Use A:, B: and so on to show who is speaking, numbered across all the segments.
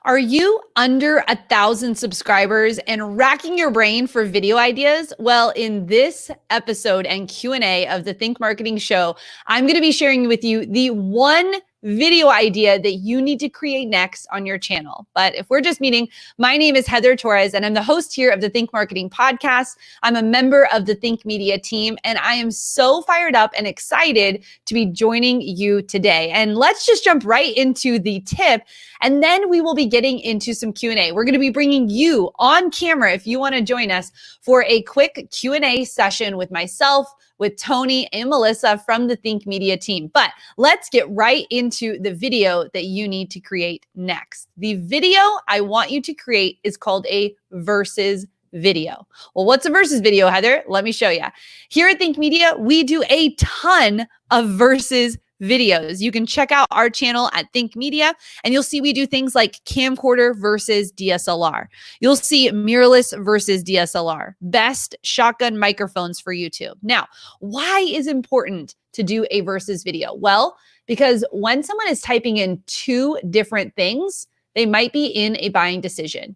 A: Are you under 1,000 subscribers and racking your brain for video ideas? Well, in this episode and Q&A of the Think Marketing Show, I'm going to be sharing with you the one video idea that you need to create next on your channel. But if we're just meeting, my name is Heather Torres, and I'm the host here of the Think Marketing Podcast. I'm a member of the Think Media team, and I am so fired up and excited to be joining you today. And let's just jump right into the tip, and then we will be getting into some Q&A. We're going to be bringing you on camera if you want to join us for a quick Q&A session with myself, with Tony and Melissa from the Think Media team. But let's get right into the video that you need to create next. The video I want you to create is called a versus video. Well, what's a versus video, Heather? Let me show you. Here at Think Media, we do a ton of versus videos. You can check out our channel at Think Media, and you'll see we do things like camcorder versus DSLR. You'll see mirrorless versus DSLR, best shotgun microphones for YouTube. Now, why is it important to do a versus video? Well, because when someone is typing in two different things, they might be in a buying decision.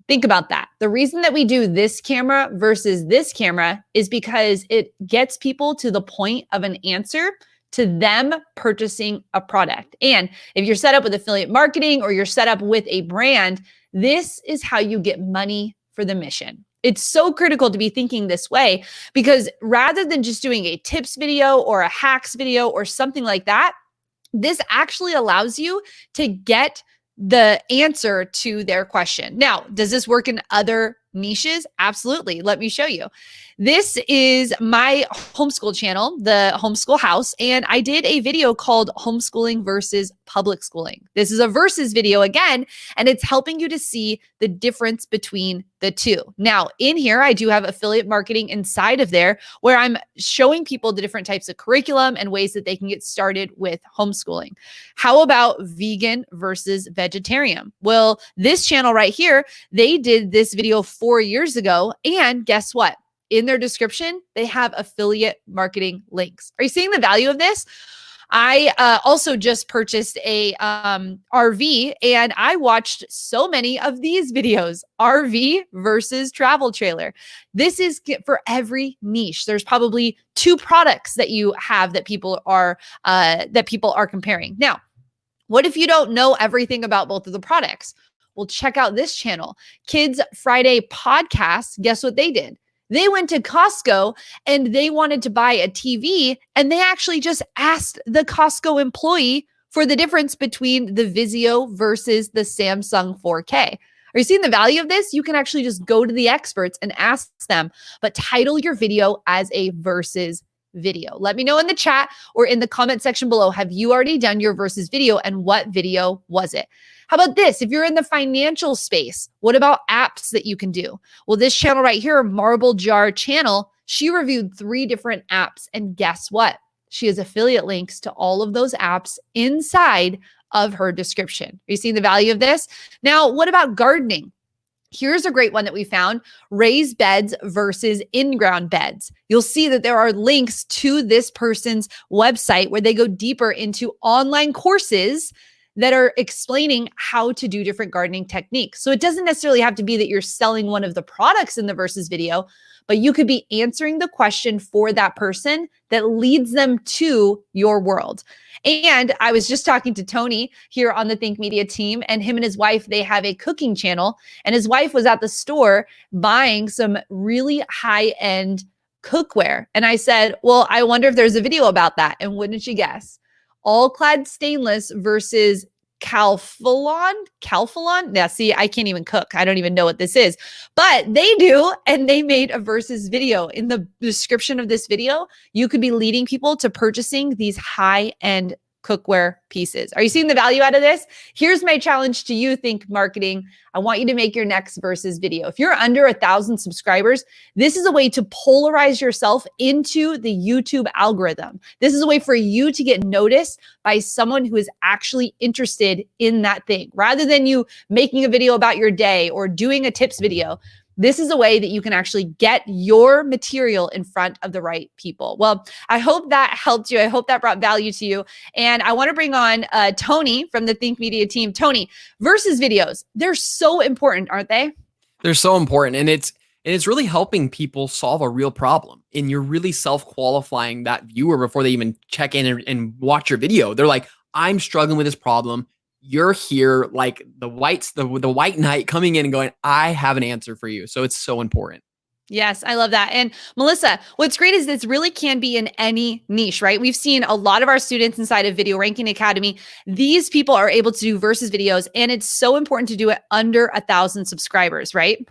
A: Think about that. The reason that we do this camera versus this camera is because it gets people to the point of an answer to them purchasing a product. And if you're set up with affiliate marketing or you're set up with a brand, this is how you get money for the mission. It's so critical to be thinking this way, because rather than just doing a tips video or a hacks video or something like that, this actually allows you to get the answer to their question. Now, does this work in other niches? Absolutely. Let me show you. This is my homeschool channel, the Homeschool House, and I did a video called Homeschooling versus Public Schooling. This is a versus video again, and it's helping you to see the difference between the two. Now, in here, I do have affiliate marketing inside of there where I'm showing people the different types of curriculum and ways that they can get started with homeschooling. How about vegan versus vegetarian? Well, this channel right here, they did this video 4 years ago, and guess what? In their description, they have affiliate marketing links. Are you seeing the value of this? I also just purchased a RV, and I watched so many of these videos, RV versus travel trailer. This is for every niche. There's probably two products that you have that people are comparing. Now, what if you don't know everything about both of the products? Well, check out this channel, Kids Friday Podcast. Guess what they did? They went to Costco and they wanted to buy a TV, and they actually just asked the Costco employee for the difference between the Vizio versus the Samsung 4K. Are you seeing the value of this? You can actually just go to the experts and ask them, but title your video as a versus video. Let me know in the chat or in the comment section below, have you already done your versus video, and what video was it? How about this? If you're in the financial space, what about apps that you can do? Well, this channel right here, Marble Jar Channel, she reviewed 3 different apps, and guess what? She has affiliate links to all of those apps inside of her description. Are you seeing the value of this? Now, what about gardening? Here's a great one that we found, raised beds versus in-ground beds. You'll see that there are links to this person's website where they go deeper into online courses that are explaining how to do different gardening techniques. So it doesn't necessarily have to be that you're selling one of the products in the versus video, but you could be answering the question for that person that leads them to your world. And I was just talking to Tony here on the Think Media team, and him and his wife, they have a cooking channel, and his wife was at the store buying some really high-end cookware. And I said, well, I wonder if there's a video about that. And wouldn't you guess? All clad stainless versus Calphalon. Yeah, see, I can't even cook. I don't even know what this is, but they do. And they made a versus video. In the description of this video, you could be leading people to purchasing these high-end cookware pieces. Are you seeing the value out of this? Here's my challenge to you, Think Marketing. I want you to make your next versus video. If you're under 1,000 subscribers, this is a way to polarize yourself into the YouTube algorithm. This is a way for you to get noticed by someone who is actually interested in that thing. Rather than you making a video about your day or doing a tips video, this is a way that you can actually get your material in front of the right people. Well, I hope that helped you. I hope that brought value to you. And I want to bring on Tony from the Think Media team. Tony, versus videos, they're so important, aren't they?
B: They're so important. And it's really helping people solve a real problem. And you're really self-qualifying that viewer before they even check in and watch your video. They're like, I'm struggling with this problem. You're here like the white knight coming in and going, I have an answer for you. So it's so important.
A: Yes, I love that. And Melissa, what's great is this really can be in any niche, right? We've seen a lot of our students inside of Video Ranking Academy. These people are able to do versus videos, and it's so important to do it under 1,000 subscribers, right?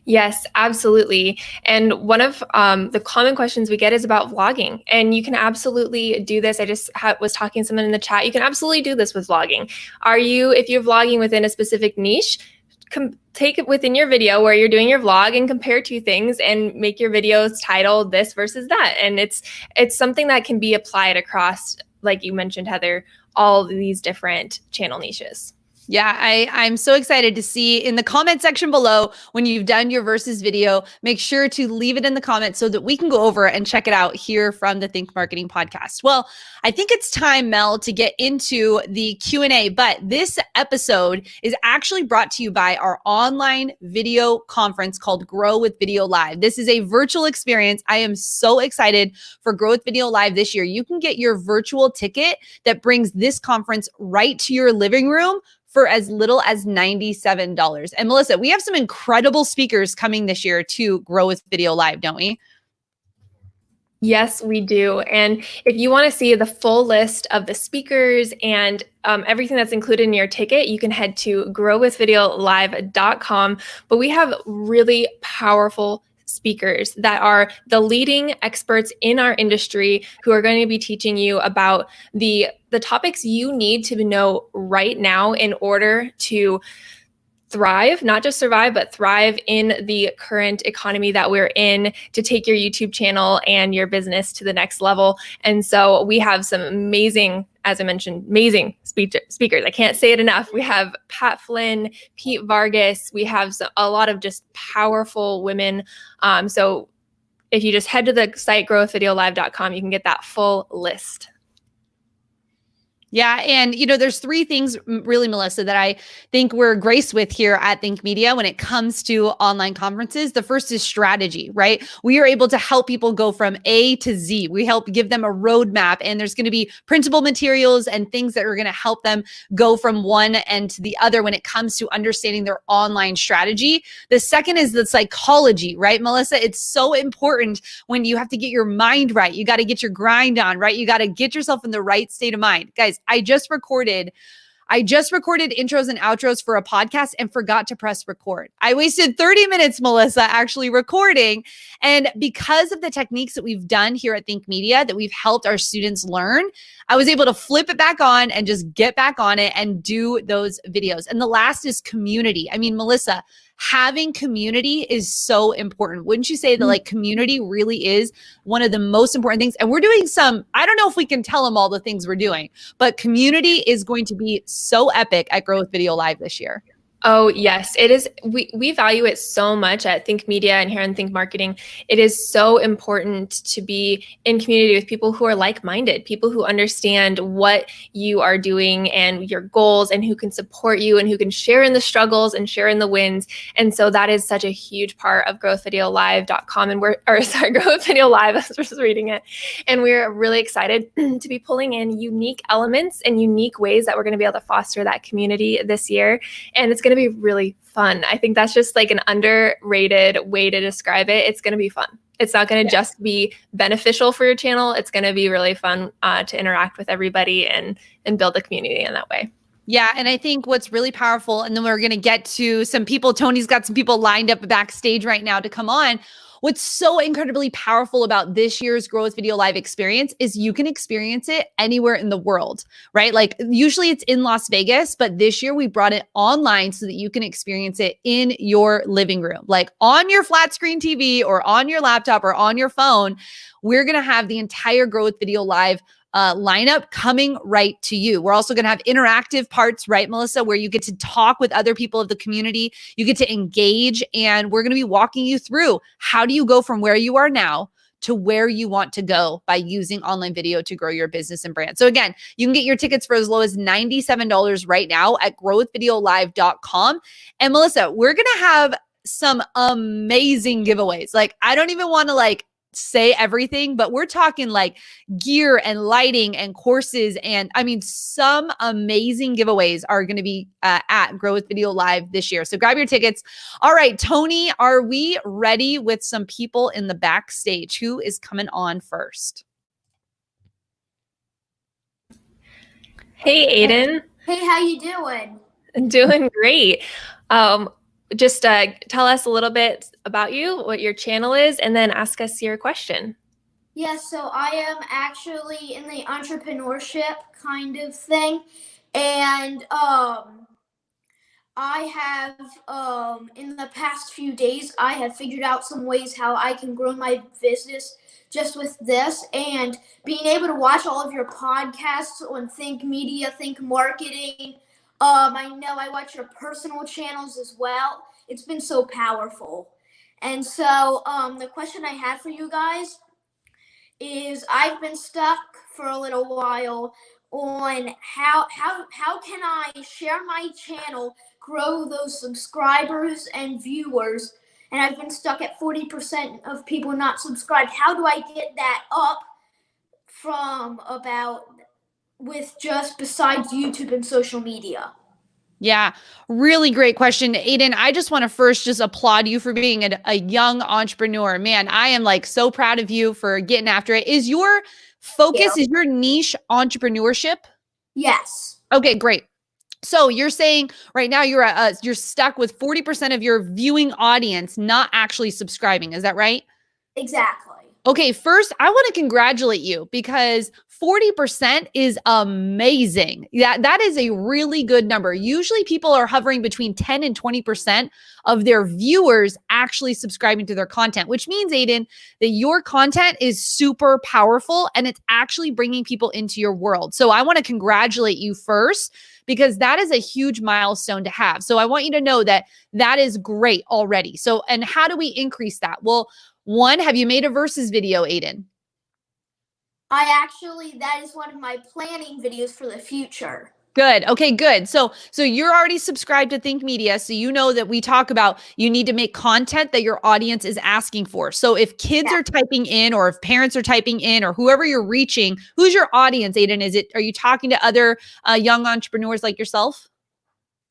C: Yes, absolutely. And one of the common questions we get is about vlogging. And you can absolutely do this. I just was talking to someone in the chat. You can absolutely do this with vlogging. If you're vlogging within a specific niche, take it within your video where you're doing your vlog and compare two things and make your videos titled this versus that. And it's something that can be applied across, like you mentioned, Heather, all these different channel niches.
A: Yeah, I'm so excited to see in the comment section below when you've done your versus video. Make sure to leave it in the comments so that we can go over and check it out here from the Think Marketing podcast. Well, I think it's time, Mel, to get into the Q&A, but this episode is actually brought to you by our online video conference called Grow with Video Live. This is a virtual experience. I am so excited for Grow with Video Live this year. You can get your virtual ticket that brings this conference right to your living room for as little as $97. And Melissa, we have some incredible speakers coming this year to Grow with Video Live, don't we?
C: Yes, we do. And if you want to see the full list of the speakers and everything that's included in your ticket, you can head to growwithvideolive.com. But we have really powerful speakers that are the leading experts in our industry who are going to be teaching you about the topics you need to know right now in order to thrive, not just survive, but thrive in the current economy that we're in, to take your YouTube channel and your business to the next level. And so we have some amazing, as I mentioned, amazing speakers. I can't say it enough. We have Pat Flynn, Pete Vargas. We have a lot of just powerful women. So if you just head to the site growwithvideolive.com, you can get that full list.
A: Yeah. And, there's three things really, Melissa, that I think we're graced with here at Think Media when it comes to online conferences. The first is strategy, right? We are able to help people go from A to Z. We help give them a roadmap, and there's going to be printable materials and things that are going to help them go from one end to the other when it comes to understanding their online strategy. The second is the psychology, right, Melissa? It's so important when you have to get your mind right. You got to get your grind on, right? You got to get yourself in the right state of mind. Guys, I just recorded intros and outros for a podcast and forgot to press record. I wasted 30 minutes, Melissa, actually recording. And because of the techniques that we've done here at Think Media that we've helped our students learn, I was able to flip it back on and just get back on it and do those videos. And the last is community. I mean, Melissa, having community is so important. Wouldn't you say that community really is one of the most important things? And we're doing I don't know if we can tell them all the things we're doing, but community is going to be so epic at Grow with Video Live this year.
C: Oh, yes, it is. We value it so much at Think Media and here in Think Marketing. It is so important to be in community with people who are like-minded, people who understand what you are doing and your goals, and who can support you and who can share in the struggles and share in the wins. And so that is such a huge part of growwithvideolive.com. And Grow with Video Live, I was just reading it. And we're really excited to be pulling in unique elements and unique ways that we're going to be able to foster that community this year. And it's going to be really fun. I think that's just like an underrated way to describe it. It's going to be fun. It's not going to just be beneficial for your channel. It's going to be really fun to interact with everybody and build a community in that way.
A: Yeah. And I think what's really powerful, and then we're going to get to some people, Tony's got some people lined up backstage right now to come on. What's so incredibly powerful about this year's Grow with Video Live experience is you can experience it anywhere in the world, right? Like usually it's in Las Vegas, but this year we brought it online so that you can experience it in your living room, like on your flat screen TV or on your laptop or on your phone. We're going to have the entire Grow with Video Live lineup coming right to you. We're also going to have interactive parts, right, Melissa, where you get to talk with other people of the community. You get to engage, and we're going to be walking you through how do you go from where you are now to where you want to go by using online video to grow your business and brand. So again, you can get your tickets for as low as $97 right now at growwithvideolive.com. And Melissa, we're going to have some amazing giveaways. Like, I don't even want to say everything, but we're talking like gear and lighting and courses. And I mean, some amazing giveaways are going to be at Grow with Video Live this year. So grab your tickets. All right, Tony, are we ready with some people in the backstage? Who is coming on first?
C: Hey, Aidan.
D: Hey, how you doing?
C: Doing great. Just tell us a little bit about you, what your channel is, and then ask us your question.
D: Yeah, so I am actually in the entrepreneurship kind of thing. And I have, in the past few days, I have figured out some ways how I can grow my business just with this. And being able to watch all of your podcasts on Think Media, Think Marketing. I know I watch your personal channels as well. It's been so powerful. And so the question I have for you guys is I've been stuck for a little while on how can I share my channel, grow those subscribers and viewers, and I've been stuck at 40% of people not subscribed. How do I get that up from about with just besides YouTube and social media?
A: Yeah, really great question. Aidan, I just want to first just applaud you for being a young entrepreneur. Man, I am so proud of you for getting after it. Is your focus, is your niche entrepreneurship?
D: Yes.
A: Okay, great. So you're saying right now you're stuck with 40% of your viewing audience not actually subscribing. Is that right?
D: Exactly.
A: Okay, first, I want to congratulate you because 40% is amazing. That is a really good number. Usually people are hovering between 10 and 20% of their viewers actually subscribing to their content, which means, Aidan, that your content is super powerful and it's actually bringing people into your world. So I want to congratulate you first because that is a huge milestone to have. So I want you to know that that is great already. So, and how do we increase that? Well, one, have you made a versus video, Aidan?
D: That is one of my planning videos for the future.
A: Good. Okay, good. So you're already subscribed to Think Media. So you know that we talk about you need to make content that your audience is asking for. So if kids are typing in, or if parents are typing in, or whoever you're reaching, who's your audience, Aidan? Are you talking to other young entrepreneurs like yourself?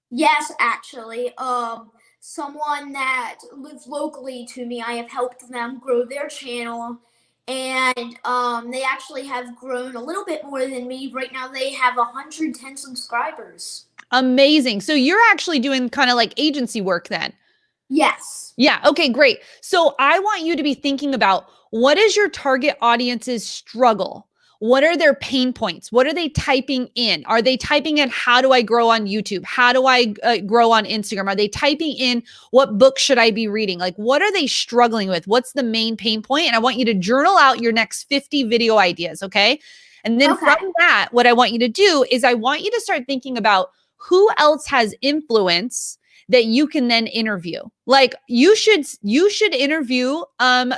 D: Yes, actually. Someone that lives locally to me, I have helped them grow their channel, and they actually have grown a little bit more than me. Right now they have 110 subscribers.
A: Amazing. So you're actually doing kind of like agency work then?
D: Yes.
A: Yeah. Okay, great. So I want you to be thinking about, what is your target audience's struggle? What are their pain points? What are they typing in? Are they typing in, how do I grow on YouTube? How do I grow on Instagram? Are they typing in, what book should I be reading? Like, what are they struggling with? What's the main pain point? And I want you to journal out your next 50 video ideas. Okay. And then from that, what I want you to do is I want you to start thinking about who else has influence that you can then interview. Like you should interview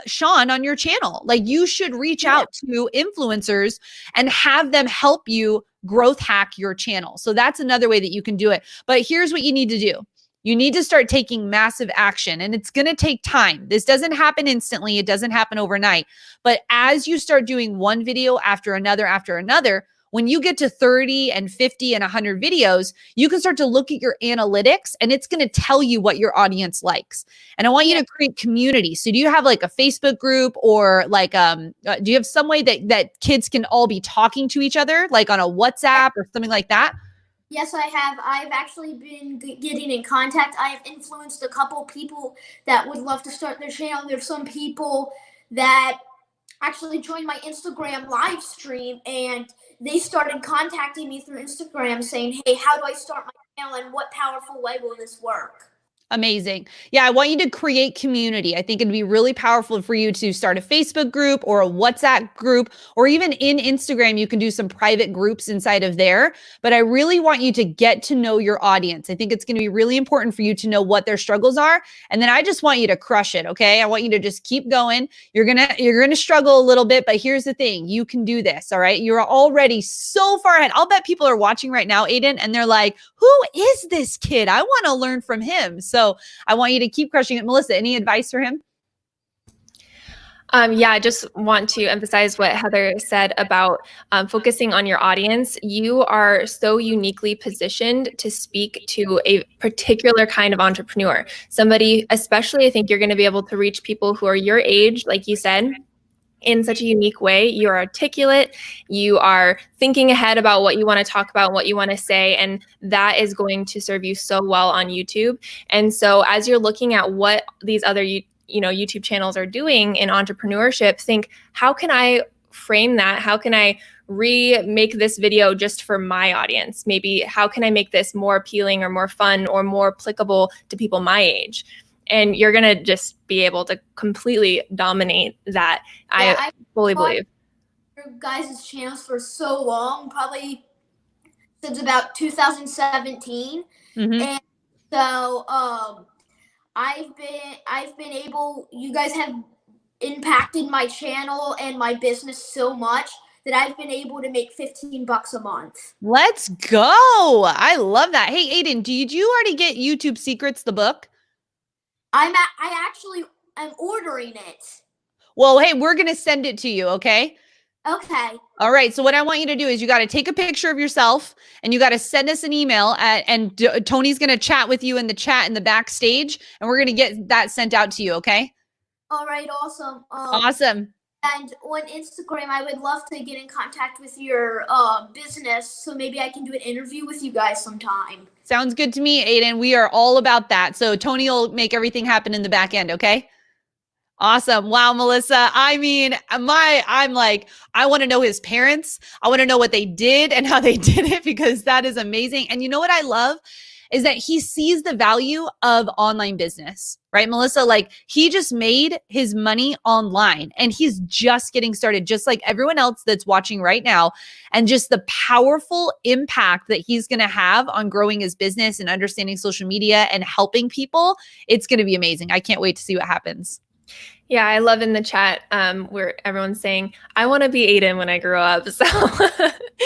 A: Sean on your channel. Like you should reach out to influencers and have them help you growth hack your channel. So that's another way that you can do it. But here's what you need to do. You need to start taking massive action, and it's going to take time. This doesn't happen instantly. It doesn't happen overnight. But as you start doing one video after another, when you get to 30 and 50 and 100 videos, you can start to look at your analytics, and it's going to tell you what your audience likes. And I want you to create community. So do you have like a Facebook group, or like, do you have some way that kids can all be talking to each other, like on a WhatsApp or something like that?
D: Yes, I have. I've actually been getting in contact. I have influenced a couple people that would love to start their channel. There's some people that actually joined my Instagram live stream, and they started contacting me through Instagram saying, hey, how do I start my channel, and what powerful way will this work?
A: Amazing. Yeah, I want you to create community. I think it'd be really powerful for you to start a Facebook group or a WhatsApp group, or even in Instagram, you can do some private groups inside of there. But I really want you to get to know your audience. I think it's going to be really important for you to know what their struggles are. And then I just want you to crush it. Okay. I want you to just keep going. You're going to struggle a little bit, but here's the thing. You can do this. All right. You're already so far ahead. I'll bet people are watching right now, Aidan, and they're like, who is this kid? I want to learn from him. So I want you to keep crushing it. Melissa, any advice for him?
C: Yeah, I just want to emphasize what Heather said about focusing on your audience. You are so uniquely positioned to speak to a particular kind of entrepreneur. Somebody, especially, I think you're going to be able to reach people who are your age, like you said, in such a unique way. You're articulate, you are thinking ahead about what you want to talk about, what you want to say, and that is going to serve you so well on YouTube. And so as you're looking at what these other YouTube channels are doing in entrepreneurship, think, how can I frame that? How can I remake this video just for my audience? Maybe how can I make this more appealing or more fun or more applicable to people my age? And you're going to just be able to completely dominate that. Yeah, I fully believe.
D: Your guys' channels for so long, probably since about 2017. Mm-hmm. And so I've been able, you guys have impacted my channel and my business so much that I've been able to make $15 a month.
A: Let's go. I love that. Hey, Aidan, did you already get YouTube Secrets, the book?
D: I actually am ordering it.
A: Well, hey, we're going to send it to you, okay?
D: Okay.
A: All right. So what I want you to do is you got to take a picture of yourself and you got to send us an email and Tony's going to chat with you in the chat in the backstage and we're going to get that sent out to you, okay?
D: All right. Awesome.
A: Awesome.
D: And on Instagram, I would love to get in contact with your business, so maybe I can do an interview with you guys sometime.
A: Sounds good to me, Aidan. We are all about that. So Tony will make everything happen in the back end, okay? Awesome. Wow, Melissa. I mean, I'm like, I want to know his parents. I want to know what they did and how they did it, because that is amazing. And you know what I love is that he sees the value of online business, right, Melissa? Like, he just made his money online and he's just getting started, just like everyone else that's watching right now. And just the powerful impact that he's going to have on growing his business and understanding social media and helping people, it's going to be amazing. I can't wait to see what happens.
C: Yeah, I love in the chat where everyone's saying, I want to be Aidan when I grow up. So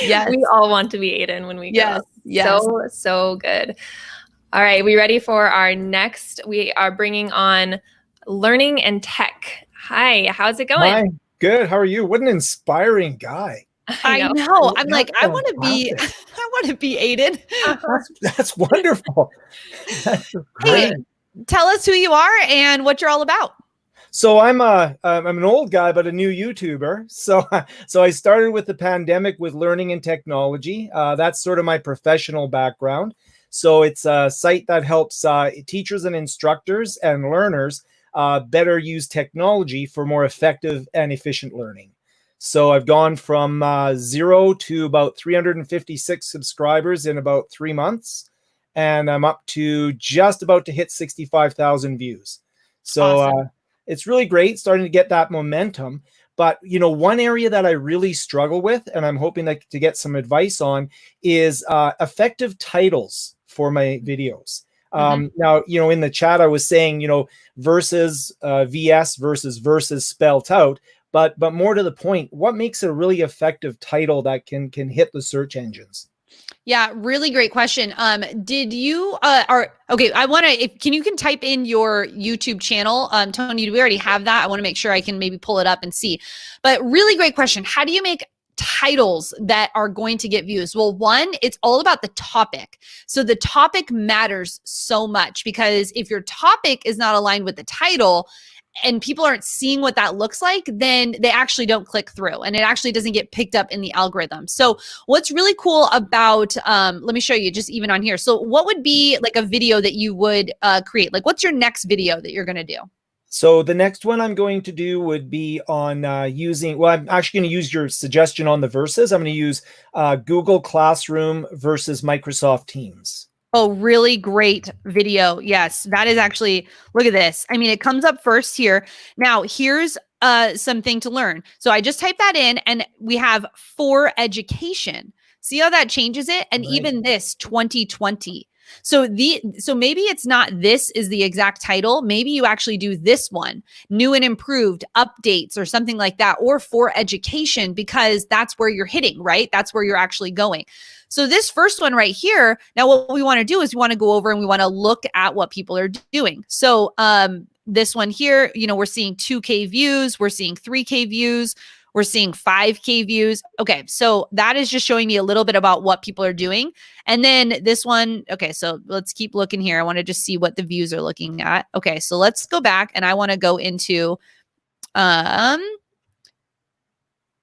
C: yes. We all want to be Aidan when we grow up. Yes. So good. All right, we ready for our next? We are bringing on learning and tech. Hi, how's it going?
E: Hi, good. How are you? What an inspiring guy.
A: I know. I'm like, I want to be Aidan.
E: That's wonderful. That's great.
A: Hey, tell us who you are and what you're all about.
E: So I'm an old guy, but a new YouTuber. So I started with the pandemic with learning and technology. That's sort of my professional background. So it's a site that helps teachers and instructors and learners better use technology for more effective and efficient learning. So I've gone from 0 to about 356 subscribers in about 3 months. And I'm up to just about to hit 65,000 views. So awesome. It's really great starting to get that momentum. But, you know, one area that I really struggle with, and I'm hoping to get some advice on, is effective titles for my videos. Now, you know, in the chat, I was saying, you know, versus VS versus spelt out. But more to the point, what makes a really effective title that can hit the search engines?
A: Yeah, really great question. Did you okay, I want to, can you type in your YouTube channel? Tony, do we already have that? I want to make sure I can maybe pull it up and see. But really great question. How do you make titles that are going to get views? Well, one, it's all about the topic. So the topic matters so much, because if your topic is not aligned with the title, and people aren't seeing what that looks like, then they actually don't click through and it actually doesn't get picked up in the algorithm. So what's really cool about, let me show you just even on here. So what would be like a video that you would create? Like, what's your next video that you're going to do?
E: So the next one I'm going to do would be on using, well, I'm actually going to use your suggestion on the versus. I'm going to use Google Classroom versus Microsoft Teams.
A: Oh, really great video. Yes, that is actually, look at this. I mean, it comes up first here. Now, here's something to learn. So I just typed that in and we have for education. See how that changes it? And
E: Right.
A: even this 2020. So maybe it's not this is the exact title. Maybe you actually do this one, new and improved updates or something like that, or for education, because that's where you're hitting, right? That's where you're actually going. So this first one right here, now what we want to do is we want to go over and we want to look at what people are doing. So this one here, you know, we're seeing 2K views, we're seeing 3K views, we're seeing 5K views. Okay, so that is just showing me a little bit about what people are doing. And then this one, okay, so let's keep looking here. I want to just see what the views are looking at. Okay, so let's go back and I want to go into,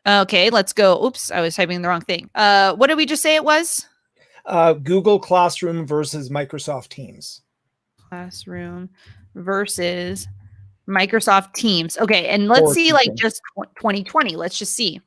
A: okay, let's go. Oops, I was typing the wrong thing. What did we just say it was?
E: Google Classroom versus Microsoft Teams.
A: Classroom versus Microsoft Teams. Okay, and let's see like just 2020. Let's just see.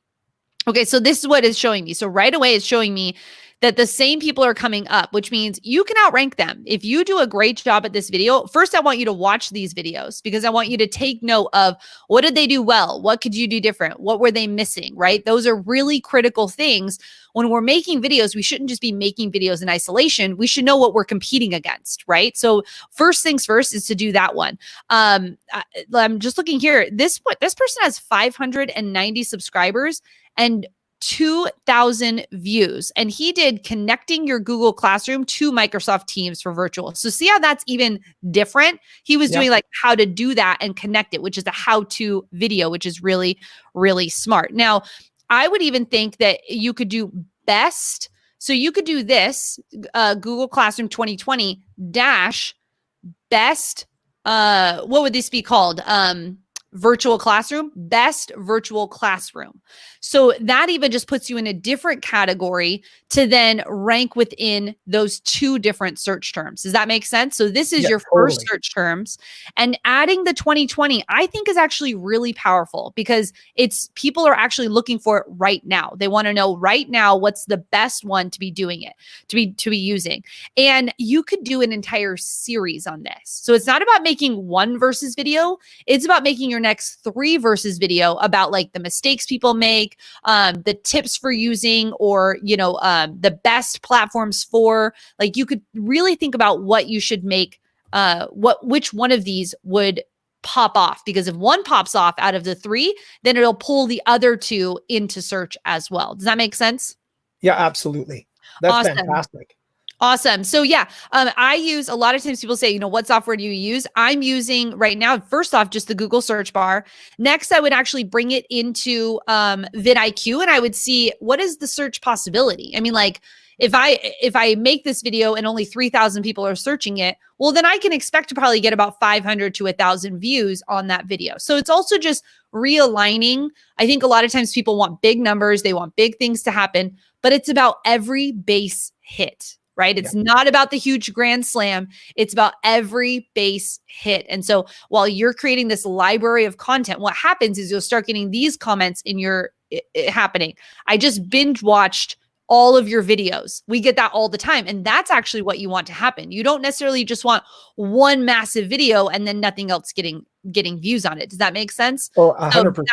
A: Okay, so this is what it's showing me. So right away it's showing me that the same people are coming up, which means you can outrank them. If you do a great job at this video, first I want you to watch these videos because I want you to take note of what did they do well? What could you do different? What were they missing, right? Those are really critical things. When we're making videos, we shouldn't just be making videos in isolation. We should know what we're competing against, right? So first things first is to do that one. I'm just looking here. This person has 590 subscribers and 2,000 views. And he did connecting your Google Classroom to Microsoft Teams for virtual. So see how that's even different? He was doing like how to do that and connect it, which is a how-to video, which is really, really smart. Now, I would even think that you could do best. So you could do this, Google Classroom 2020 dash best. What would this be called? Virtual classroom, best virtual classroom. So that even just puts you in a different category to then rank within those two different search terms. Does that make sense? So this is your first search terms, and adding the 2020, I think is actually really powerful because it's people are actually looking for it right now. They want to know right now what's the best one to be doing it, to be using. And you could do an entire series on this. So it's not about making one versus video. It's about making your next 3 versus video about like the mistakes people make, the tips for using, or, you know, the best platforms for, like, you could really think about what you should make, which one of these would pop off, because if one pops off out of the 3, then it'll pull the other 2 into search as well. Does that make sense?
E: Yeah, absolutely. That's fantastic.
A: Awesome. So yeah, I use, a lot of times people say, you know, what software do you use? I'm using right now, first off, just the Google search bar. Next, I would actually bring it into vidIQ and I would see what is the search possibility. I mean, like if I make this video and only 3,000 people are searching it, well, then I can expect to probably get about 500 to 1,000 views on that video. So it's also just realigning. I think a lot of times people want big numbers. They want big things to happen, but it's about every base hit. Right? It's not about the huge grand slam. It's about every base hit. And so while you're creating this library of content, what happens is you'll start getting these comments in your happening. I just binge watched all of your videos. We get that all the time. And that's actually what you want to happen. You don't necessarily just want one massive video and then nothing else getting views on it. Does that make sense?
E: Oh, 100%.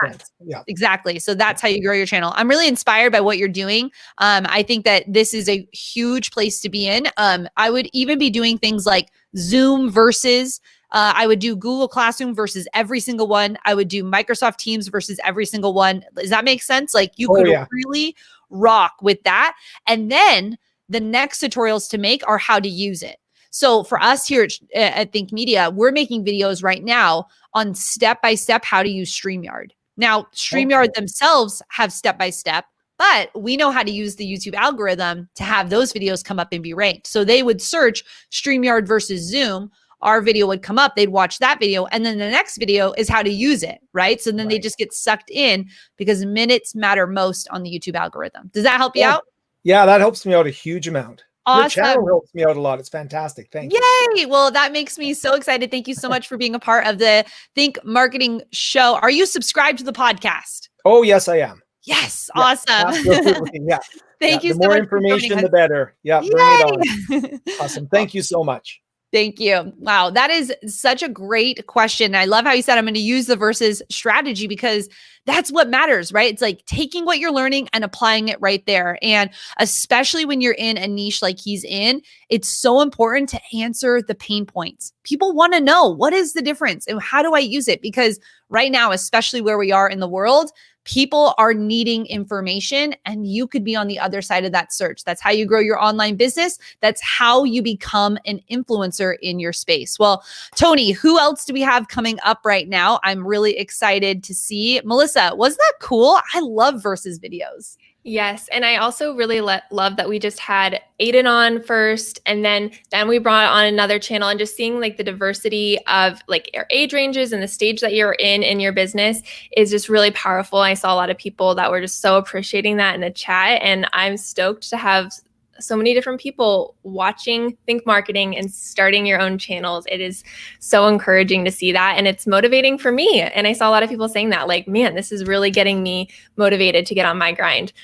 E: Yeah,
A: exactly. So that's how you grow your channel. I'm really inspired by what you're doing. I think that this is a huge place to be in. I would even be doing things like Zoom versus, I would do Google Classroom versus every single one. I would do Microsoft Teams versus every single one. Does that make sense? Like you could really rock with that. And then the next tutorials to make are how to use it. So for us here at Think Media, we're making videos right now on step-by-step how to use StreamYard. Now, StreamYard themselves have step-by-step, but we know how to use the YouTube algorithm to have those videos come up and be ranked. So they would search StreamYard versus Zoom. Our video would come up, they'd watch that video, and then the next video is how to use it, right? So then they just get sucked in because minutes matter most on the YouTube algorithm. Does that help you out?
E: Yeah, that helps me out a huge amount.
A: Awesome.
E: Your channel helps me out a lot. It's fantastic. Thank you.
A: Yay. Well, that makes me so excited. Thank you so much for being a part of the Think Marketing Show. Are you subscribed to the podcast?
E: Oh, yes, I am.
A: Yes. Awesome.
E: Absolutely. Yeah.
A: Thank you
E: The
A: so
E: more
A: much for joining
E: information,
A: us.
E: the better. Yeah, bring it on.
A: Yay!
E: Awesome. Thank you so much.
A: Thank you. Wow, that is such a great question. I love how you said I'm going to use the versus strategy because that's what matters, right? It's like taking what you're learning and applying it right there. And especially when you're in a niche like he's in, it's so important to answer the pain points. People want to know, what is the difference and how do I use it? Because right now, especially where we are in the world, people are needing information and you could be on the other side of that search. That's how you grow your online business. That's how you become an influencer in your space. Well, Tony, who else do we have coming up right now? I'm really excited to see. Melissa, wasn't that cool? I love versus videos.
C: Yes, and I also really love that we just had Aidan on first, and then we brought on another channel, and just seeing like the diversity of like your age ranges and the stage that you're in your business is just really powerful. I saw a lot of people that were just so appreciating that in the chat, and I'm stoked to have so many different people watching Think Marketing and starting your own channels. It is so encouraging to see that, and it's motivating for me. And I saw a lot of people saying that, like, man, this is really getting me motivated to get on my grind.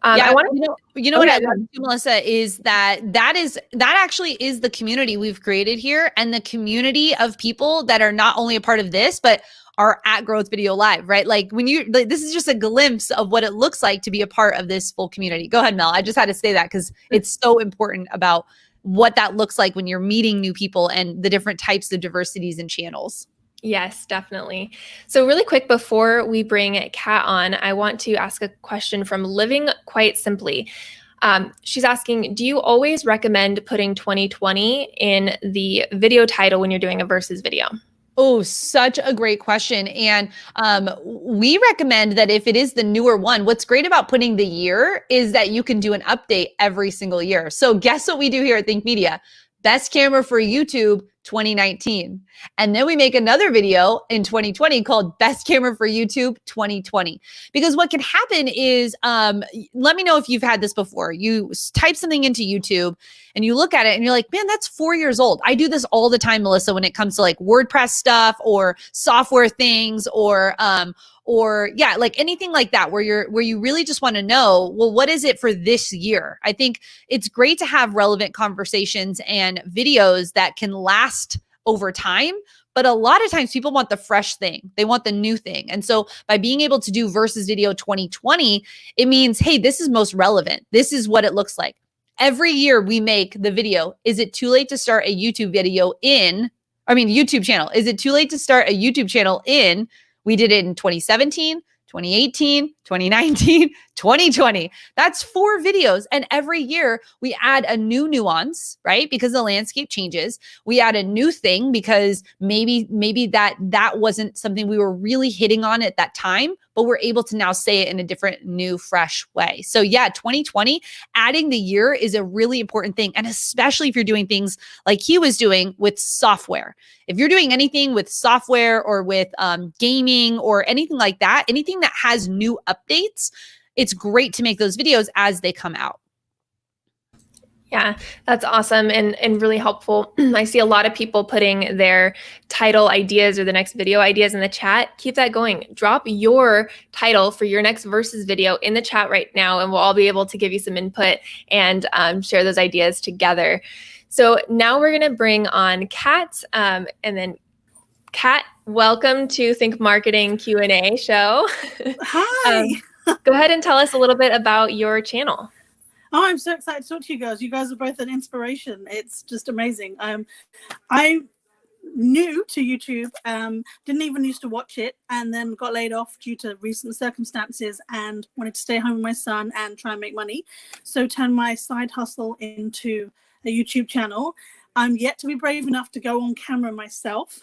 A: Yeah,
C: I want
A: you know what I love too, Melissa, is that actually is the community we've created here, and the community of people that are not only a part of this, but are at Growth Video Live, right? Like this is just a glimpse of what it looks like to be a part of this full community. Go ahead, Mel. I just had to say that because it's so important about what that looks like when you're meeting new people and the different types of diversities and channels.
C: Yes, definitely. So really quick before we bring Kat on, I want to ask a question from Living Quite Simply. She's asking, do you always recommend putting 2020 in the video title when you're doing a versus video?
A: Oh, such a great question. And we recommend that if it is the newer one, what's great about putting the year is that you can do an update every single year. So guess what we do here at Think Media? Best camera for YouTube 2019. And then we make another video in 2020 called Best Camera for YouTube 2020. Because what can happen is, let me know if you've had this before. You type something into YouTube and you look at it and you're like, man, that's 4 years old. I do this all the time, Melissa, when it comes to like WordPress stuff or software things or yeah, like anything like that, where you really just want to know, well, what is it for this year? I think it's great to have relevant conversations and videos that can last over time. But a lot of times people want the fresh thing. They want the new thing. And so by being able to do versus video 2020, it means, hey, this is most relevant. This is what it looks like. Every year we make the video. Is it too late to start a YouTube YouTube channel? Is it too late to start a YouTube channel in? We did it in 2017, 2018, 2019, 2020. That's 4 videos. And every year we add a new nuance, right? Because the landscape changes. We add a new thing because maybe that wasn't something we were really hitting on at that time, but we're able to now say it in a different, new, fresh way. So yeah, 2020, adding the year is a really important thing. And especially if you're doing things like he was doing with software. If you're doing anything with software or with gaming or anything like that, anything that has new updates, it's great to make those videos as they come out.
C: Yeah, that's awesome and really helpful. I see a lot of people putting their title ideas or the next video ideas in the chat. Keep that going. Drop your title for your next versus video in the chat right now, and we'll all be able to give you some input and share those ideas together. So now we're going to bring on Kat, and then Kat, welcome to Think Marketing Q&A show.
F: Hi.
C: Go ahead and tell us a little bit about your channel.
F: Oh, I'm so excited to talk to you guys. You guys are both an inspiration. It's just amazing. I'm new to YouTube, didn't even used to watch it, and then got laid off due to recent circumstances and wanted to stay home with my son and try and make money. So turned my side hustle into a YouTube channel. I'm yet to be brave enough to go on camera myself,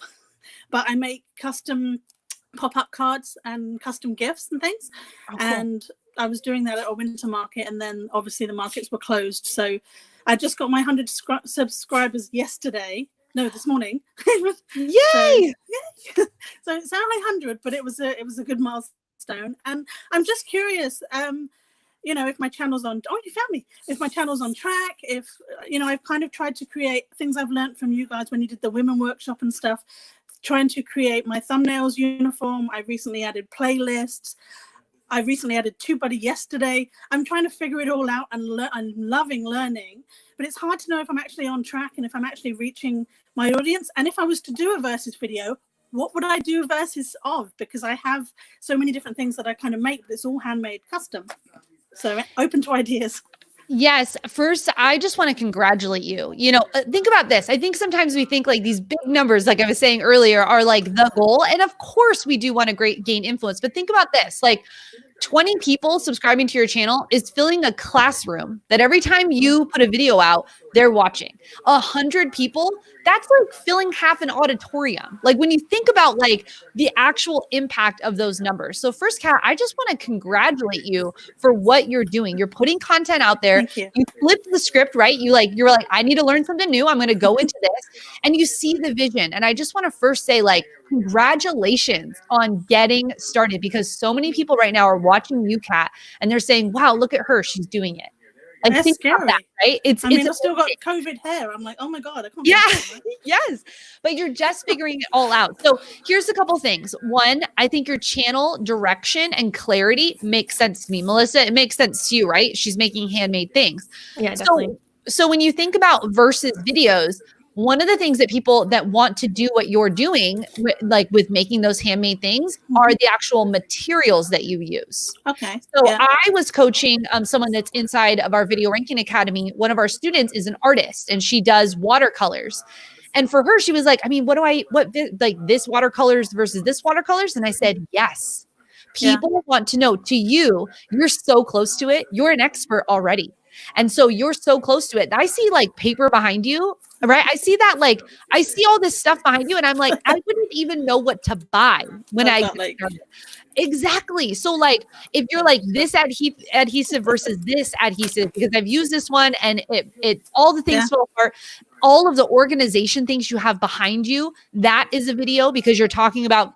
F: but I make custom pop-up cards and custom gifts and things. Oh, cool. And I was doing that at a winter market, and then obviously the markets were closed. So I just got my 100 subscribers this morning.
A: Yay!
F: So it's only 100, but it was a good milestone. And I'm just curious, if my channel's on, you found me. If my channel's on track, if, I've kind of tried to create things I've learned from you guys when you did the women workshop and stuff, trying to create my thumbnails uniform. I recently added playlists. I recently added TubeBuddy yesterday. I'm trying to figure it all out, and I'm loving learning. But it's hard to know if I'm actually on track and if I'm actually reaching my audience. And if I was to do a versus video, what would I do versus of? Because I have so many different things that I kind of make, but it's all handmade, custom. So open to ideas.
A: Yes. First, I just want to congratulate you. Think about this. I think sometimes we think like these big numbers, like I was saying earlier, are like the goal. And of course we do want to gain influence, but think about this, like 20 people subscribing to your channel is filling a classroom that every time you put a video out, they're watching. 100 people, that's like filling half an auditorium. Like when you think about like the actual impact of those numbers. So first, Kat, I just want to congratulate you for what you're doing. You're putting content out there.
F: Thank you.
A: You flipped the script, right? You're like, I need to learn something new. I'm going to go into this, and you see the vision. And I just want to first say, like, congratulations on getting started, because so many people right now are watching you, Kat, and they're saying, wow, look at her. She's doing it. Like,
F: That's
A: think
F: scary.
A: about that, right?
F: I've still got COVID hair. I'm like, oh my God, I can't.
A: Yeah,
F: right?
A: yes. But you're just figuring it all out. So here's a couple things. One, I think your channel direction and clarity makes sense to me. Melissa, it makes sense to you, right? She's making handmade things.
C: Yeah, definitely.
A: So when you think about versus videos, one of the things that people that want to do what you're doing, with making those handmade things, are the actual materials that you use.
F: Okay.
A: So
F: yeah.
A: I was coaching someone that's inside of our Video Ranking Academy. One of our students is an artist, and she does watercolors. And for her, she was like, I mean, this watercolors versus this watercolors? And I said, yes. People want to know. To you, you're so close to it. You're an expert already. And so you're so close to it. I see like paper behind you, right? I see that, like, I see all this stuff behind you, and I'm like, I wouldn't even know what to buy when I get started. Exactly. So like, if you're like this adhesive versus this adhesive, because I've used this one and it all the things fall apart, all of the organization things you have behind you, that is a video, because you're talking about,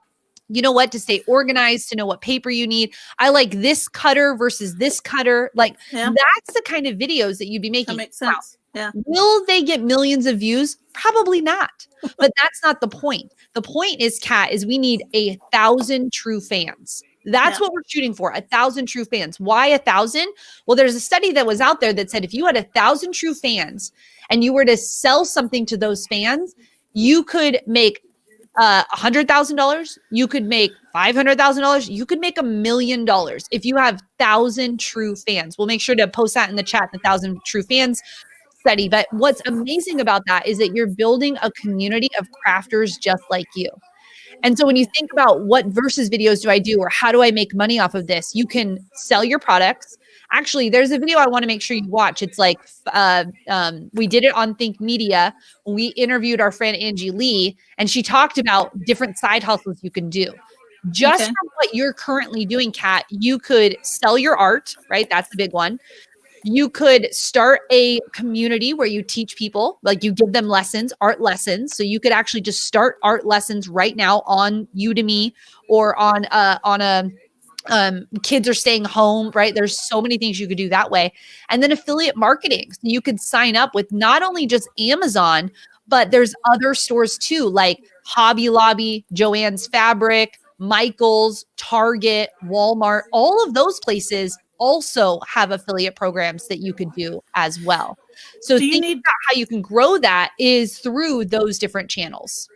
A: you know what, to stay organized, to know what paper you need. I like this cutter versus this cutter. Like that's the kind of videos that you'd be making.
F: That makes sense. Yeah.
A: Will they get millions of views? Probably not. But that's not the point. The point is, Kat, is we need 1,000 true fans. That's what we're shooting for, 1,000 true fans. Why 1,000? Well, there's a study that was out there that said if you had 1,000 true fans and you were to sell something to those fans, you could make $100,000. You could make $500,000. You could make $1 million if you have 1,000 true fans. We'll make sure to post that in the chat, the 1,000 true fans study. But what's amazing about that is that you're building a community of crafters just like you. And so when you think about what versus videos do I do, or how do I make money off of this, you can sell your products. Actually, there's a video I want to make sure you watch. It's like, we did it on Think Media. We interviewed our friend Angie Lee, and she talked about different side hustles you can do. Just from what you're currently doing, Kat, you could sell your art, right? That's the big one. You could start a community where you teach people, like you give them lessons, art lessons. So you could actually just start art lessons right now on Udemy or on a kids are staying home, right? There's so many things you could do that way. And then affiliate marketing. So you could sign up with not only just Amazon, but there's other stores too, like Hobby Lobby, Joann's Fabric, Michael's, Target, Walmart. All of those places also have affiliate programs that you could do as well. So about how you can grow that is through those different channels.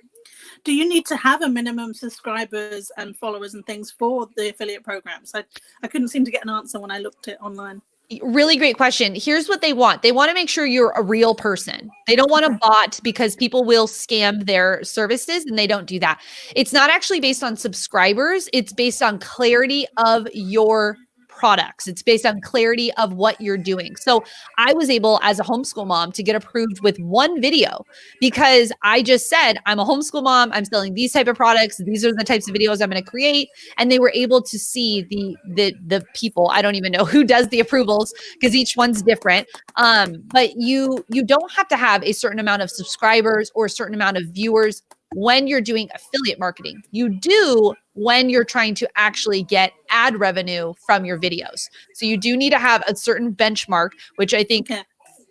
F: Do you need to have a minimum subscribers and followers and things for the affiliate programs? I couldn't seem to get an answer when I looked it online.
A: Really great question. Here's what they want. They want to make sure you're a real person. They don't want a bot, because people will scam their services, and they don't do that. It's not actually based on subscribers. It's based on clarity of your products. It's based on clarity of what you're doing. So I was able, as a homeschool mom, to get approved with one video, because I just said, I'm a homeschool mom. I'm selling these type of products. These are the types of videos I'm going to create. And they were able to see the people. I don't even know who does the approvals, because each one's different. But you don't have to have a certain amount of subscribers or a certain amount of viewers when you're doing affiliate marketing. You do when you're trying to actually get ad revenue from your videos. So you do need to have a certain benchmark, which I think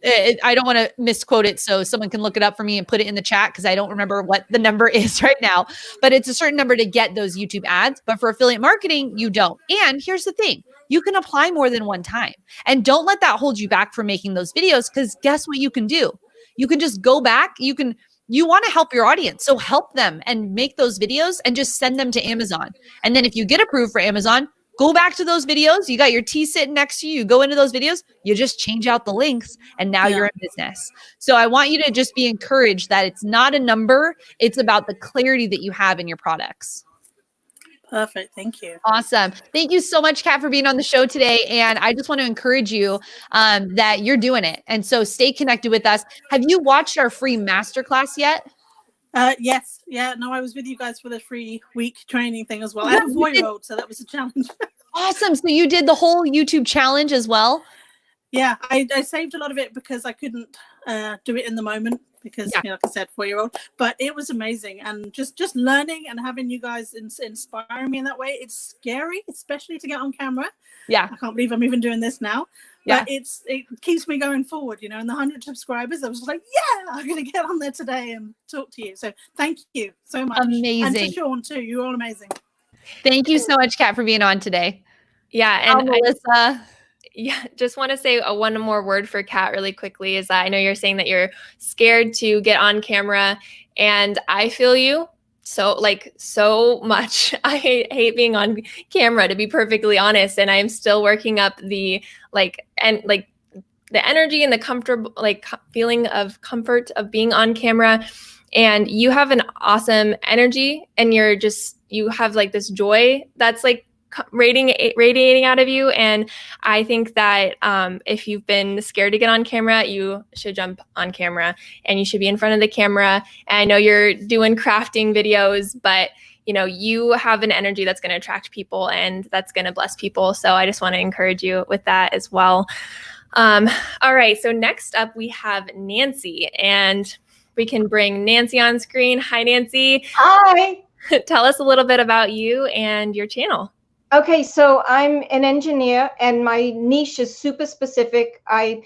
A: I don't want to misquote it, so someone can look it up for me and put it in the chat because I don't remember what the number is right now, but it's a certain number to get those YouTube ads. But for affiliate marketing, you don't. And here's the thing. You can apply more than one time, and don't let that hold you back from making those videos, because guess what you can do? You can just go back. You want to help your audience. So help them and make those videos and just send them to Amazon. And then if you get approved for Amazon, go back to those videos. You got your tea sitting next to you. You go into those videos, you just change out the links, and now you're in business. So I want you to just be encouraged that it's not a number. It's about the clarity that you have in your products.
F: Perfect. Thank you.
A: Awesome. Thank you so much, Kat, for being on the show today. And I just want to encourage you that you're doing it. And so stay connected with us. Have you watched our free masterclass yet?
F: Yes. Yeah. No, I was with you guys for the free week training thing as well. I have a 4-year-old, so that was a challenge.
A: Awesome. So you did the whole YouTube challenge as well?
F: Yeah, I saved a lot of it because I couldn't do it in the moment because, like I said, 4-year-old. But it was amazing, and just learning and having you guys inspire me in that way. It's scary, especially to get on camera.
A: Yeah,
F: I can't believe I'm even doing this now. But it keeps me going forward, and the 100 subscribers, I was like, yeah, I'm going to get on there today and talk to you. So thank you so much.
A: Amazing.
F: And to Sean too. You're all amazing.
A: Thank you so much, Kat, for being on today.
C: Yeah. And
A: Melissa.
C: Just want to say one more word for Kat really quickly is that I know you're saying that you're scared to get on camera, and I feel you so much. I hate being on camera, to be perfectly honest, and I'm still working up the the energy and the comfortable feeling of comfort of being on camera. And you have an awesome energy, and you have this joy that's radiating out of you. And I think that if you've been scared to get on camera, you should jump on camera, and you should be in front of the camera. And I know you're doing crafting videos, but you have an energy that's going to attract people, and that's going to bless people. So I just want to encourage you with that as well. All right. So next up we have Nancy, and we can bring Nancy on screen. Hi, Nancy.
G: Hi.
C: Tell us a little bit about you and your channel.
G: Okay, so I'm an engineer, and my niche is super specific. I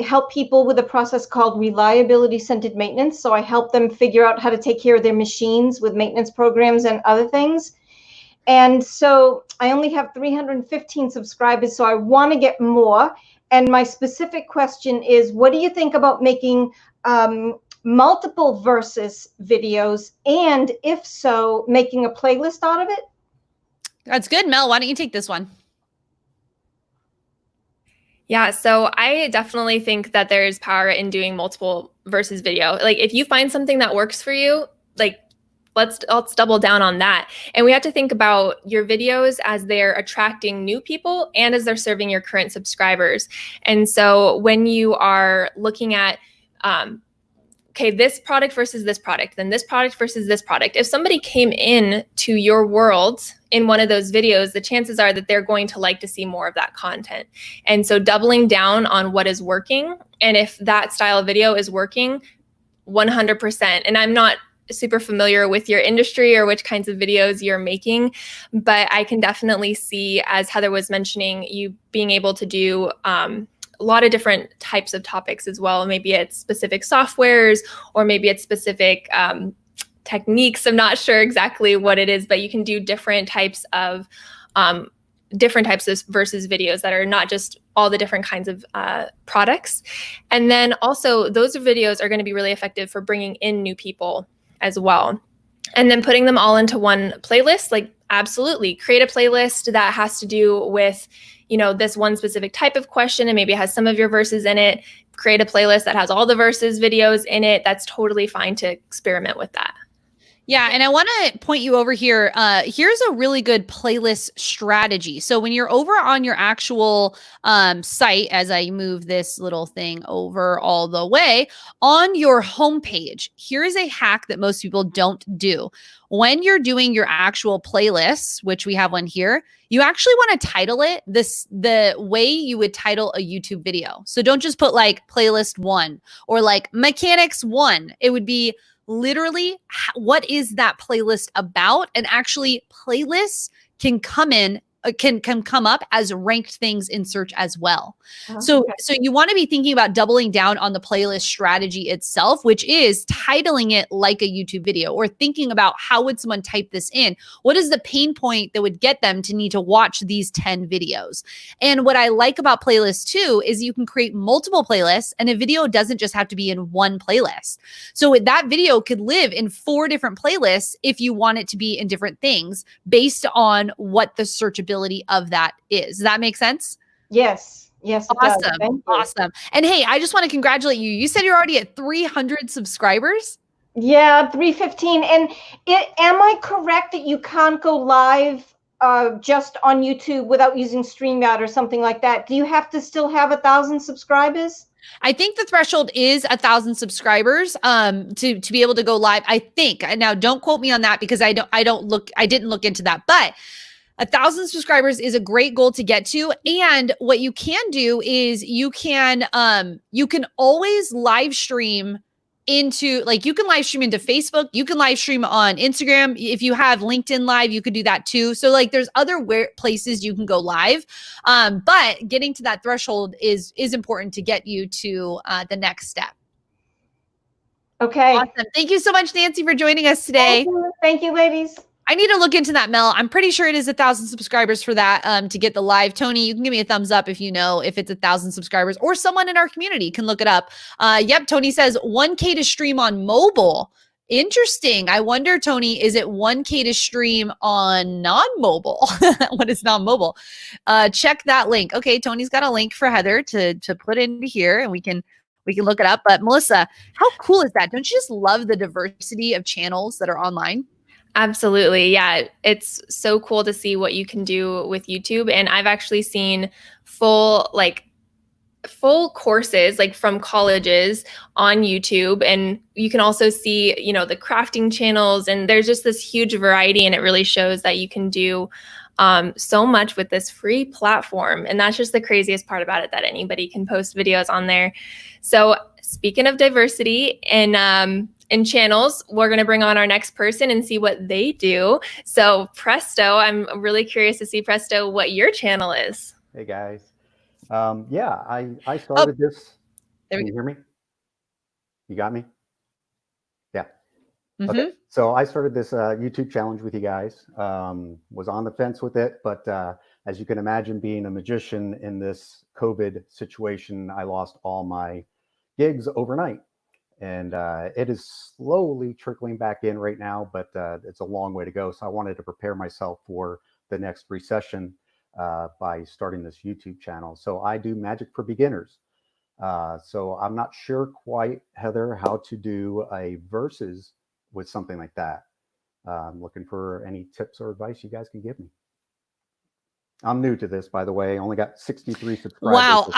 G: help people with a process called reliability-centered maintenance. So I help them figure out how to take care of their machines with maintenance programs and other things. And so I only have 315 subscribers, so I want to get more. And my specific question is, what do you think about making multiple versus videos? And if so, making a playlist out of it?
A: That's good. Mel, why don't you take this one?
C: Yeah, so I definitely think that there's power in doing multiple versus video. If you find something that works for you, let's double down on that. And we have to think about your videos as they're attracting new people and as they're serving your current subscribers. And so when you are looking at okay, this product versus this product, then this product versus this product. If somebody came in to your world in one of those videos, the chances are that they're going to like to see more of that content. And so doubling down on what is working, and if that style of video is working, 100%. And I'm not super familiar with your industry or which kinds of videos you're making, but I can definitely see, as Heather was mentioning, you being able to do a lot of different types of topics as well. Maybe it's specific softwares, or maybe it's specific techniques. I'm not sure exactly what it is, but you can do different types of versus videos that are not just all the different kinds of products. And then also those videos are going to be really effective for bringing in new people as well. And then putting them all into one playlist, absolutely create a playlist that has to do with this one specific type of question, and maybe it has some of your verses in it. Create a playlist that has all the verses videos in it. That's totally fine to experiment with that.
A: Yeah, and I want to point you over here. Here's a really good playlist strategy. So when you're over on your actual site, as I move this little thing over all the way, on your homepage, here's a hack that most people don't do. When you're doing your actual playlists, which we have one here, you actually want to title it the way you would title a YouTube video. So don't just put playlist 1 or mechanics 1. It would be literally what is that playlist about? And actually playlists can come in can come up as ranked things in search as well.
G: Oh,
A: So
G: okay.
A: so you want to be thinking about doubling down on the playlist strategy itself, which is titling it like a YouTube video, or thinking about how would someone type this in? What is the pain point that would get them to need to watch these 10 videos? And what I like about playlists too is you can create multiple playlists, and a video doesn't just have to be in one playlist. So that video could live in 4 different playlists if you want it to be in different things based on what the searchability of that is. Does that make sense?
G: Yes. Yes, it does.
A: Awesome.
G: Thank you.
A: Awesome. And hey, I just want to congratulate you. You said you're already at 300 subscribers.
G: Yeah, 315. And am I correct that you can't go live just on YouTube without using StreamYard or something like that? Do you have to still have 1,000 subscribers?
A: I think the threshold is 1,000 subscribers to be able to go live. I think. Now don't quote me on that because I didn't look into that. But 1,000 subscribers is a great goal to get to. And what you can do is you can always live stream into, like, you can live stream into Facebook, you can live stream on Instagram. If you have LinkedIn Live, you could do that too. So like there's other places you can go live. But getting to that threshold is important to get you to the next step.
G: Okay.
A: Awesome. Thank you so much, Nancy, for joining us today.
G: Thank you, ladies.
A: I need to look into that, Mel. I'm pretty sure it is 1,000 subscribers for that to get the live. Tony, you can give me a thumbs up if you know if it's 1,000 subscribers, or someone in our community can look it up. Yep, Tony says 1K to stream on mobile. Interesting. I wonder, Tony, is it 1K to stream on non-mobile? What is non-mobile? Check that link. Okay, Tony's got a link for Heather to put into here, and we can look it up. But Melissa, how cool is that? Don't you just love the diversity of channels that are online?
C: Absolutely. Yeah. It's so cool to see what you can do with YouTube. And I've actually seen full courses like from colleges on YouTube. And you can also see, the crafting channels, and there's just this huge variety, and it really shows that you can do so much with this free platform. And that's just the craziest part about it, that anybody can post videos on there. So speaking of diversity in channels, we're going to bring on our next person and see what they do. So Presto, I'm really curious to see, Presto, what your channel is.
H: Hey guys. Yeah, I started this. Can you hear me? You got me? Yeah.
A: Mm-hmm.
H: Okay. So I started this YouTube challenge with you guys. Was on the fence with it, but as you can imagine, being a magician in this COVID situation, I lost all my gigs overnight. And it is slowly trickling back in right now, but it's a long way to go. So I wanted to prepare myself for the next recession by starting this YouTube channel. So I do magic for beginners. So I'm not sure quite, Heather, how to do a versus with something like that. I'm looking for any tips or advice you guys can give me. I'm new to this, by the way. I only got 63 subscribers.
A: Wow,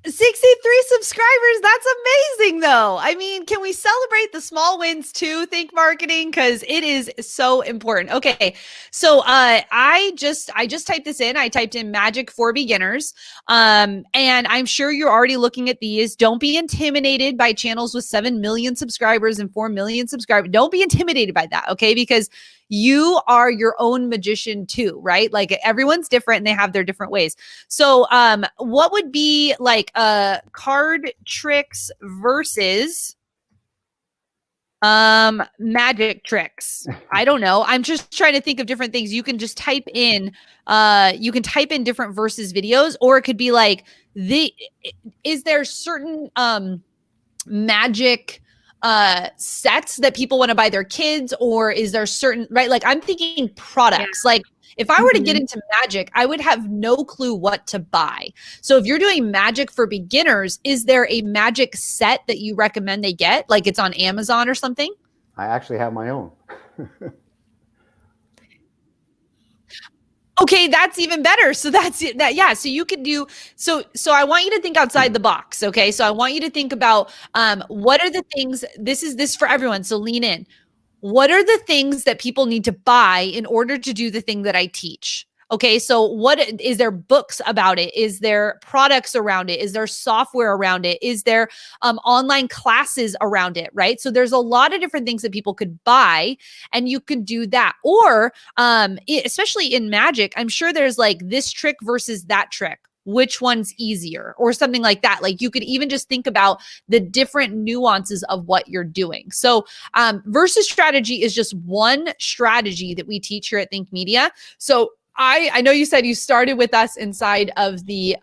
A: 63 subscribers. That's amazing though. I mean, can we celebrate the small wins too, Think Marketing? Because it is so important. Okay. So I just typed this in. I typed in magic for beginners. And I'm sure you're already looking at these. Don't be intimidated by channels with 7 million subscribers and 4 million subscribers. Don't be intimidated by that. Okay. Because you are your own magician too, right? Like everyone's different and they have their different ways. So what would be like card tricks versus magic tricks? I don't know. I'm just trying to think of different things. You can just type in different versus videos, or it could be like is there certain magic sets that people want to buy their kids, or is there certain, right? Like I'm thinking products. Like if I were to get into magic, I would have no clue what to buy. So if you're doing magic for beginners, is there a magic set that you recommend they get? Like it's on Amazon or something?
H: I actually have my own.
A: Okay, that's even better. So that's it. Yeah. So you could do so I want you to think outside the box. Okay. So I want you to think about what are the things, this for everyone. So lean in. What are the things that people need to buy in order to do the thing that I teach? Okay, so what is there books about it? Is there products around it? Is there software around it? Is there online classes around it, right? So there's a lot of different things that people could buy, and you could do that. Or especially in magic, I'm sure there's like this trick versus that trick. Which one's easier or something like that. Like you could even just think about the different nuances of what you're doing. So versus strategy is just one strategy that we teach here at Think Media. So I know you said you started with us inside of the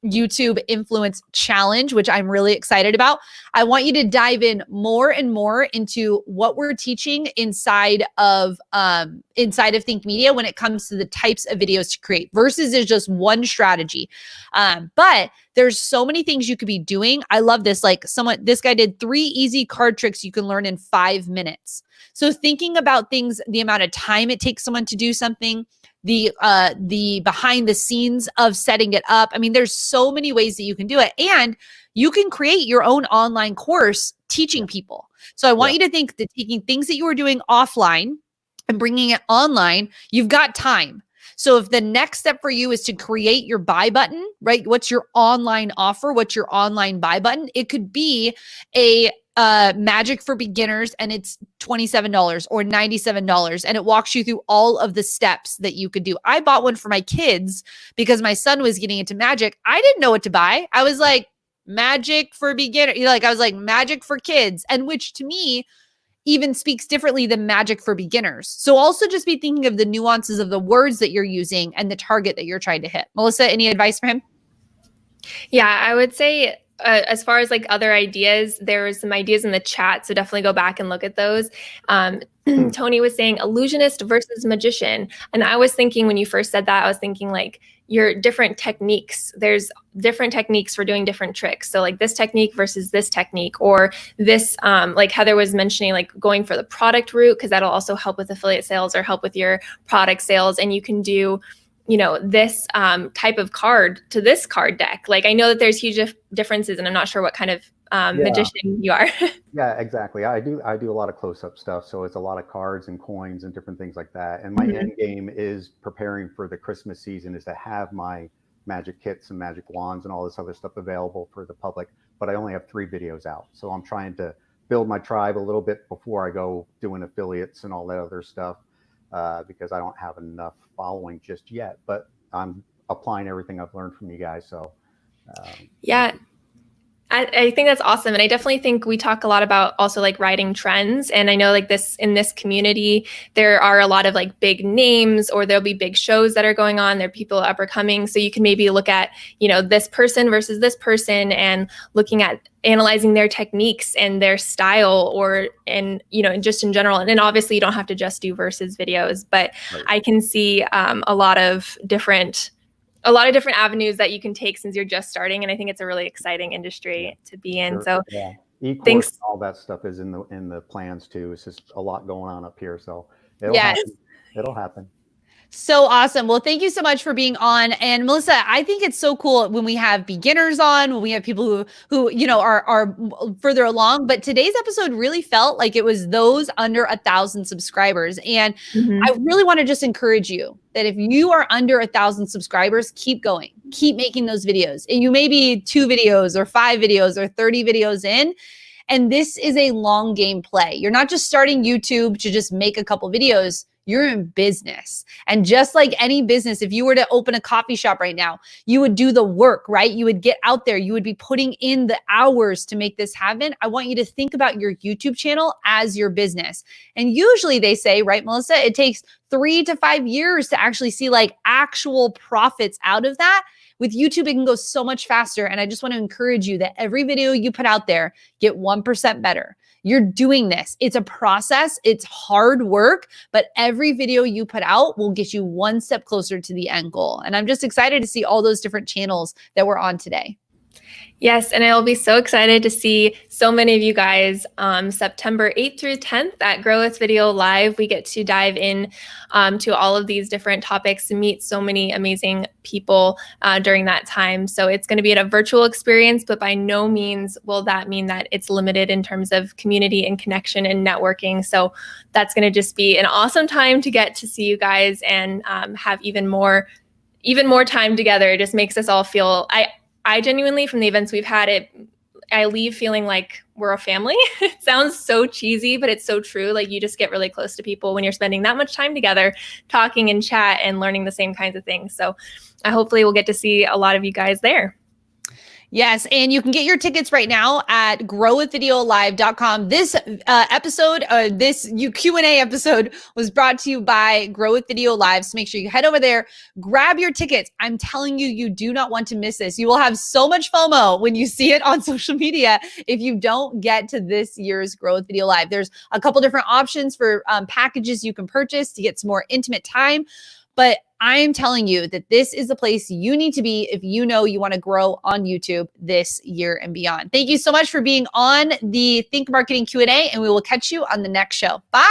A: YouTube Influence Challenge, which I'm really excited about. I want you to dive in more and more into what we're teaching inside of Think Media when it comes to the types of videos to create. Versus is just one strategy, but there's so many things you could be doing. I love this. Like this guy did 3 easy card tricks you can learn in 5 minutes. So thinking about things, the amount of time it takes someone to do something, the behind the scenes of setting it up. I mean, there's so many ways that you can do it, and you can create your own online course teaching people. So I want you to think that taking things that you were doing offline and bringing it online, you've got time. So if the next step for you is to create your buy button, right? What's your online offer? What's your online buy button? It could be a magic for beginners, and it's $27 or $97, and it walks you through all of the steps that you could do. I bought one for my kids because my son was getting into magic. I didn't know what to buy. I was like, magic for beginners. I was like, magic for kids, and which to me even speaks differently than magic for beginners. So also just be thinking of the nuances of the words that you're using and the target that you're trying to hit. Melissa, any advice for him?
C: Yeah, I would say as far as like other ideas, there was some ideas in the chat, so definitely go back and look at those. Tony was saying illusionist versus magician, and I was thinking when you first said that, I was thinking like your different techniques. There's different techniques for doing different tricks. So like this technique versus this technique, or this, like Heather was mentioning, like going for the product route, because that'll also help with affiliate sales or help with your product sales, and you can do this type of card to this card deck. Like I know that there's huge differences, and I'm not sure what kind of magician you are.
H: Yeah, exactly. I do a lot of close-up stuff, so it's a lot of cards and coins and different things like that. And my end game is preparing for the Christmas season, is to have my magic kits and magic wands and all this other stuff available for the public. But I only have 3 videos out, so I'm trying to build my tribe a little bit before I go doing affiliates and all that other stuff. Because I don't have enough following just yet, but I'm applying everything I've learned from you guys. So
C: yeah, I think that's awesome. And I definitely think we talk a lot about also like riding trends. And I know like in this community, there are a lot of like big names, or there'll be big shows that are going on. There are people up or coming. So you can maybe look at, this person versus this person, and looking at analyzing their techniques and their style, and just in general. And then obviously you don't have to just do versus videos, but right. I can see a lot of different avenues that you can take since you're just starting. And I think it's a really exciting industry to be in. Sure. So
H: yeah. Thanks. All that stuff is in the plans too. It's just a lot going on up here. So it'll happen.
A: So awesome. Well, thank you so much for being on. And Melissa, I think it's so cool when we have beginners on, when we have people who are further along. But today's episode really felt like it was those under 1,000 subscribers. And I really want to just encourage you that if you are under 1,000 subscribers, keep going, keep making those videos. And you may be 2 videos or 5 videos or 30 videos in. And this is a long game play. You're not just starting YouTube to just make a couple videos. You're in business. And just like any business, if you were to open a coffee shop right now, you would do the work, right? You would get out there. You would be putting in the hours to make this happen. I want you to think about your YouTube channel as your business. And usually they say, right, Melissa, it takes 3 to 5 years to actually see like actual profits out of that. With YouTube, it can go so much faster. And I just want to encourage you that every video you put out there, get 1% better. You're doing this. It's a process. It's hard work, but every video you put out will get you one step closer to the end goal. And I'm just excited to see all those different channels that we're on today.
C: Yes, and I'll be so excited to see so many of you guys September 8th through 10th at Grow with Video Live. We get to dive in to all of these different topics and meet so many amazing people during that time. So it's going to be a virtual experience, but by no means will that mean that it's limited in terms of community and connection and networking. So that's going to just be an awesome time to get to see you guys and have even more time together. It just makes us all feel, I genuinely, from the events we've had, I leave feeling like we're a family. It sounds so cheesy, but it's so true. Like, you just get really close to people when you're spending that much time together, talking and chat and learning the same kinds of things. So I hopefully will get to see a lot of you guys there.
A: Yes, and you can get your tickets right now at growwithvideolive.com. This episode, this Q&A episode was brought to you by Grow with Video Live. So make sure you head over there, grab your tickets. I'm telling you, you do not want to miss this. You will have so much FOMO when you see it on social media if you don't get to this year's Grow with Video Live. There's a couple different options for packages you can purchase to get some more intimate time. But I'm telling you that this is the place you need to be if you know you want to grow on YouTube this year and beyond. Thank you so much for being on the Think Marketing Q&A, and we will catch you on the next show. Bye.